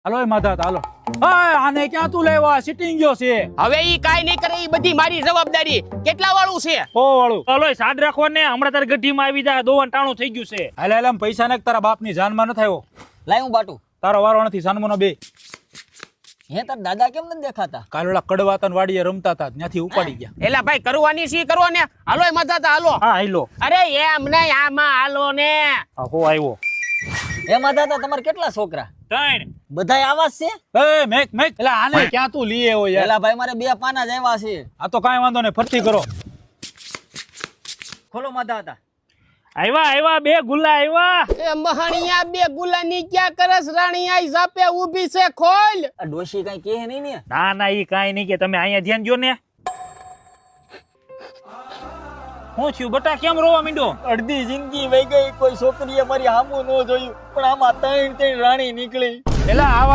હાલો એ માધા હાલો. આને ક્યાં તું લેવા સિટિંગ ગયો છે? હવે ઈ કાઈ નહીં કરે, ઈ બધી મારી જવાબદારી. કેટલા વાળું છે? 100 વાળું. ચાલો સાદ રાખો ને, હમણાં તારી ગઢીમાં આવી જાય, દોવાન ટાણું થઈ ગયું છે. હાલે હાલે પૈસા ને તારા બાપની જાનમાં ન થયો. લાય હું બાટું. તારો વારો નથી સાનમોનો બે. હે તાર દાદા કેમ નથી દેખાતા? કાલ ઓલા કડવાતન વાડીએ રમતા હતા ત્યાંથી ઉપાડી ગયા. એલા ભાઈ કરવાની સી કરો ને. હાલો એ મજાતા હાલો. હા હાલો. અરે એમ નહીં, આમાં હાલો ને. આ હો આવ્યો. એમાં દાદા તમારે કેટલા છોકરા? 3. બધાય આવાજ છે? એ મેક મેક એટલે આને ક્યાં તું લઈ આવ્યો યાર? એલા ભાઈ મારે 2 પાના જ આવ્યા છે. આ તો કાંઈ વાંધો નહીં, ફરતી કરો. ખોલો માધા હતા. આવ્યા 2 ગુલ્લા આવ્યા. એ મહાણિયા 2 ગુલાની ક્યાં કરસ? રાણી આઈ ઝાપે ઊભી છે, ખોલ. આ ડોશી કઈ કહે નહીં ને? ના ઈ કાઈ નહીં કે, તમે અહીંયા ધ્યાન દો ને. હું છું બટા, કેમ રોવા માંડ્યો? અડધી જિંદગી વહી ગઈ, કોઈ છોકરીએ મારી હામું ન જોયું, પણ આમાં 3 રાણી નીકળી. એટલે આવા